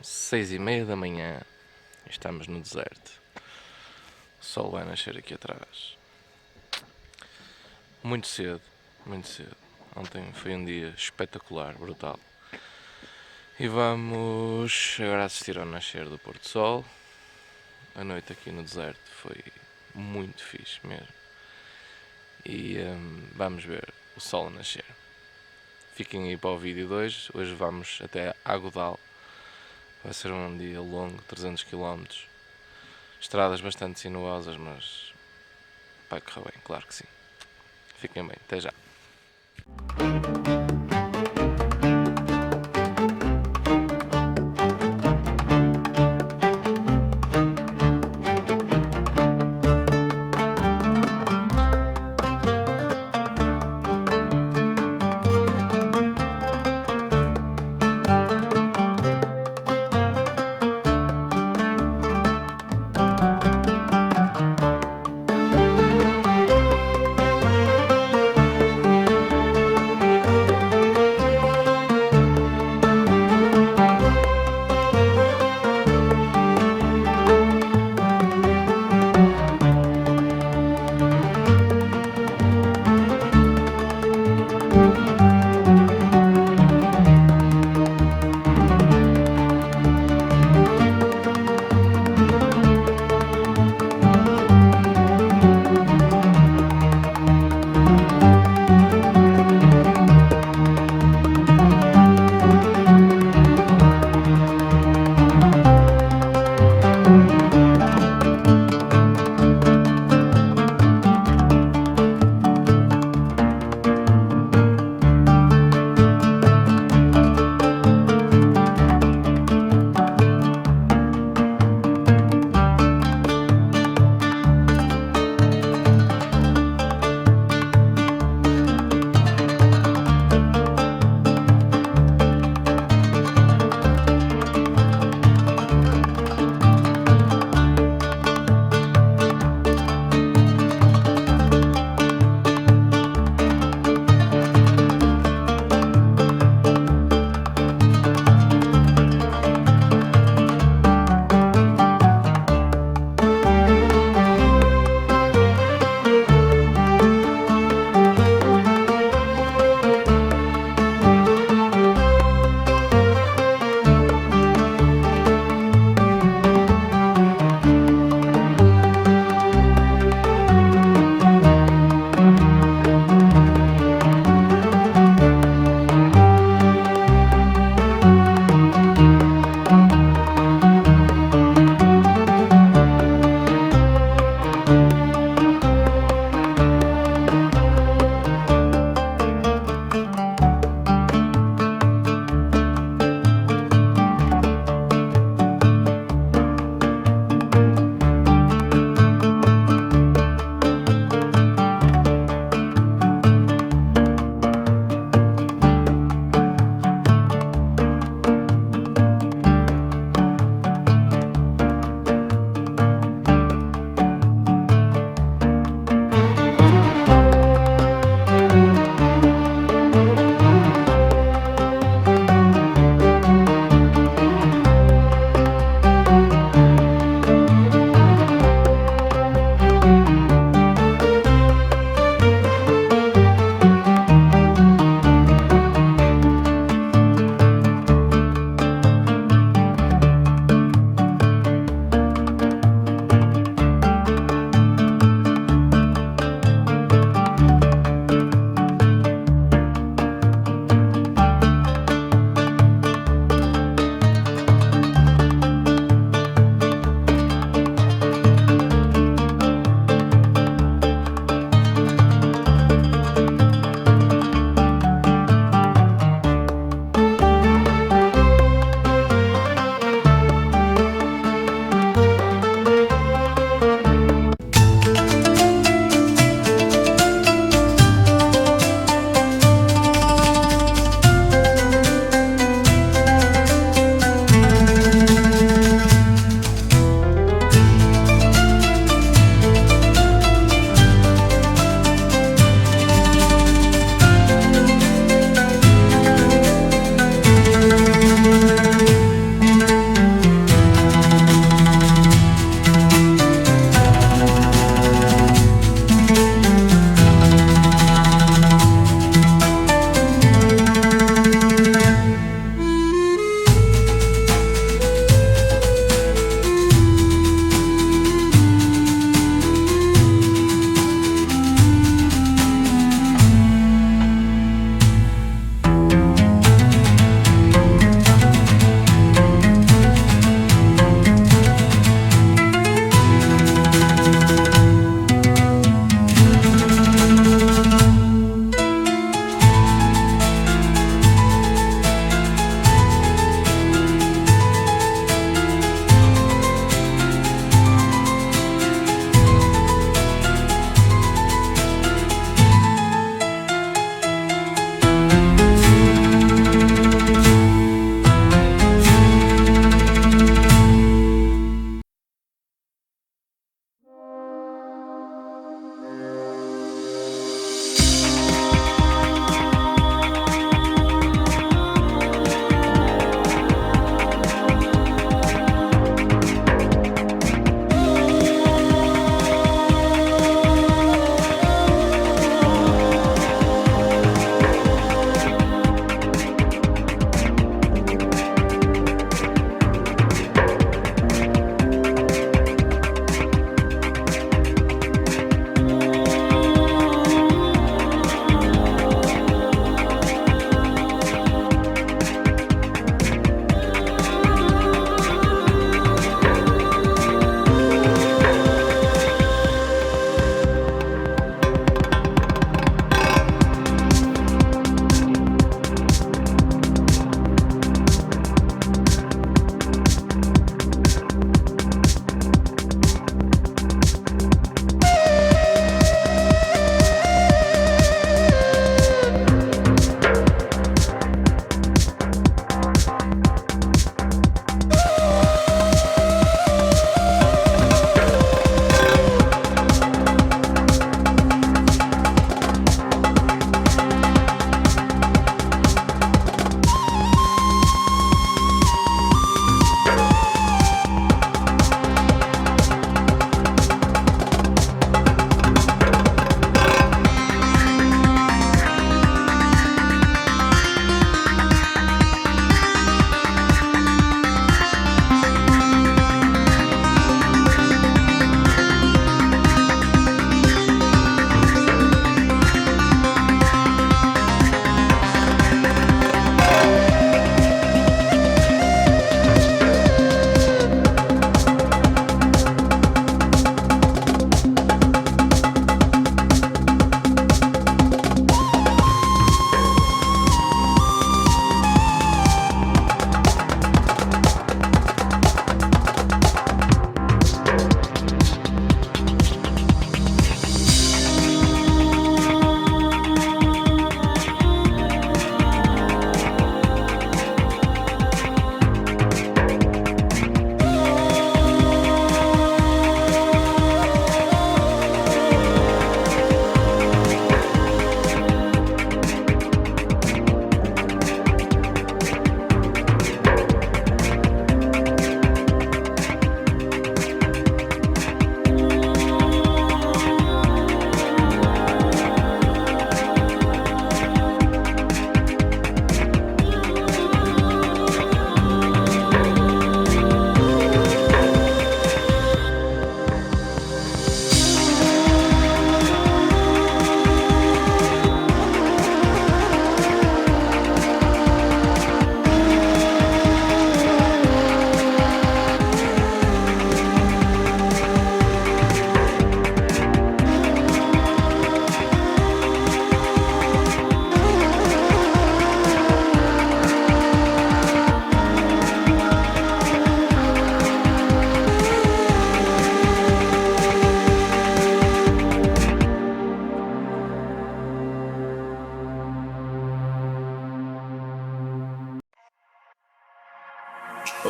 6h30 da manhã e estamos no deserto. O sol vai nascer aqui atrás. Muito cedo, muito cedo. Ontem foi um dia espetacular, brutal. E vamos agora assistir ao nascer do pôr do sol. A noite aqui no deserto foi muito fixe mesmo. E vamos ver o sol nascer. Fiquem aí para o vídeo de hoje. Hoje vamos até Agoudal. Vai ser um dia longo, 300 km. Estradas bastante sinuosas, mas vai correr bem, claro que sim. Fiquem bem, até já.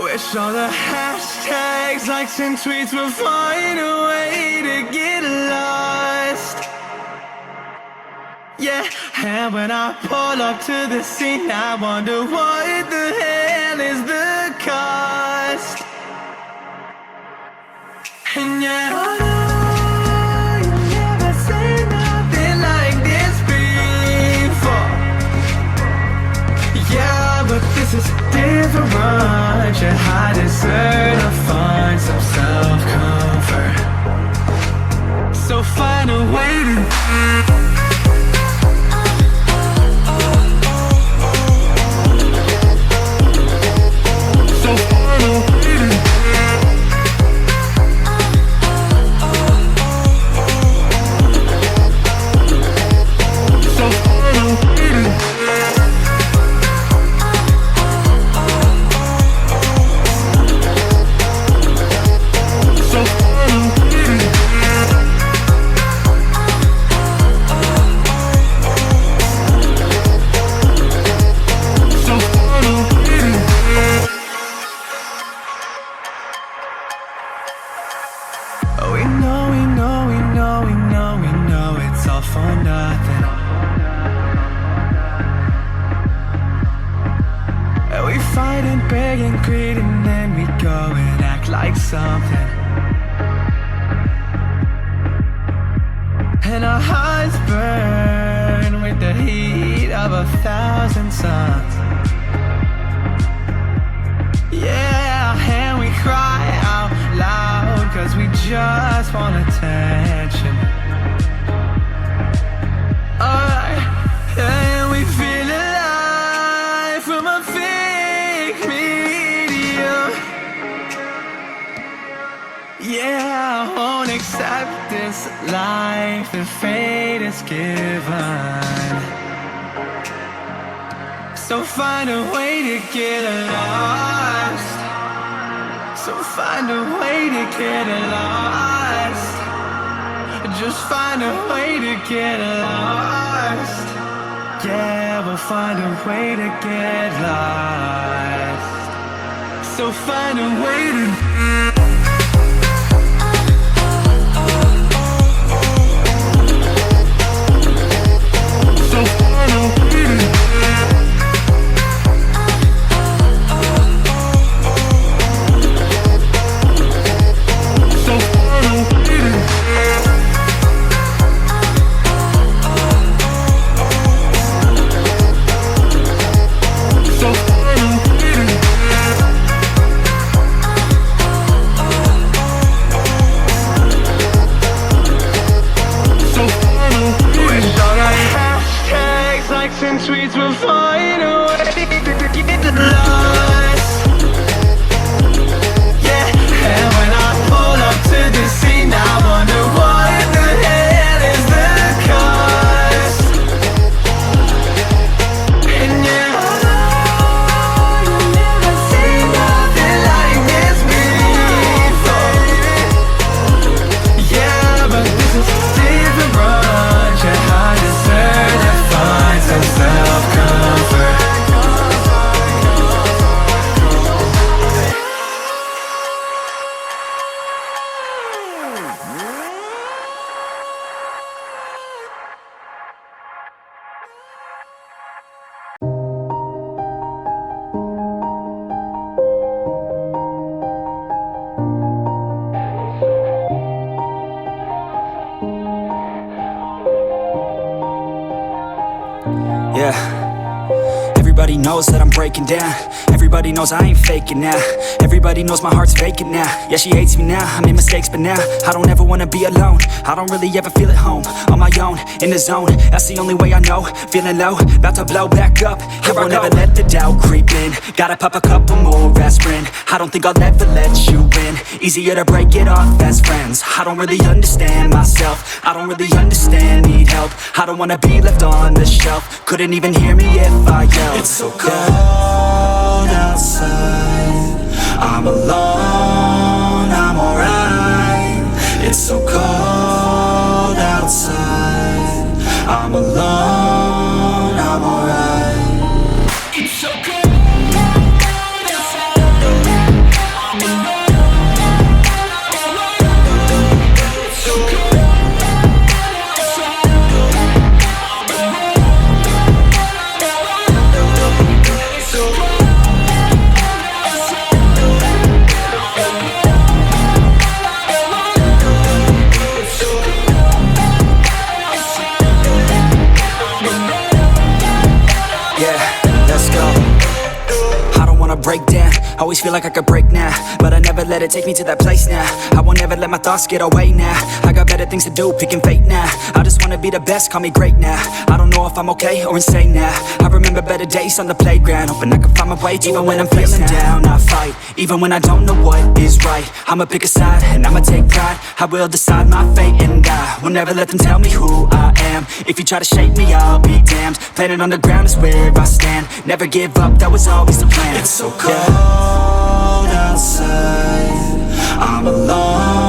Wish all the hashtags, likes and tweets would find a way to get lost. Yeah, and when I pull up to the scene, I wonder what the hell is the cost. And yet I know you've never seen nothing like this before. Yeah, but this is different. Yeah, I deserve to find some self-comfort. So find a way to something. And our hearts burn with the heat of 1,000 suns. Yeah, and we cry out loud 'cause we just want attention. And we feel alive from a fake medium. Yeah, I won't accept this life that fate is given. So find a way to get lost. So find a way to get lost. Just find a way to get lost. Yeah, we'll find a way to get lost. So find a way to and tweets will find a way to get lost. Yeah, and when I pull up to the scene, I wonder what the hell is the cost. And yeah, I know you've never seen nothing like this before. Yeah, but this is different. Yeah, I deserve to find some self-comfort. Yeah, everybody knows that I'm breaking down. Everybody knows I ain't faking now. Everybody knows my heart's vacant now. Yeah, she hates me now, I made mistakes but now I don't ever wanna be alone. I don't really ever feel at home. On my own, in the zone, that's the only way I know. Feeling low, about to blow back up. I won't ever let the doubt creep in. Gotta pop a couple more aspirin. I don't think I'll ever let you in. Easier to break it off best friends. I don't really understand myself. I don't really understand, need help. I don't wanna be left on the shelf. Couldn't even hear me if I yelled. It's so cold outside. I'm alone, I'm alright. It's so cold outside. I'm alone, I'm alright. It's so cold outside. break down. Always feel like I could break now, but I never let it take me to that place now. I won't ever let my thoughts get away now. I got better things to do, picking fate now. I just wanna be the best, call me great now. I don't know if I'm okay or insane now. I remember better days on the playground, hoping I can find my way even when I'm feeling down. I fight, even when I don't know what is right. I'ma pick a side, and I'ma take pride. I will decide my fate, and I will never let them tell me who I am. If you try to shape me, I'll be damned. Planet on the ground is where I stand. Never give up, that was always the plan. It's so cold outside, I'm alone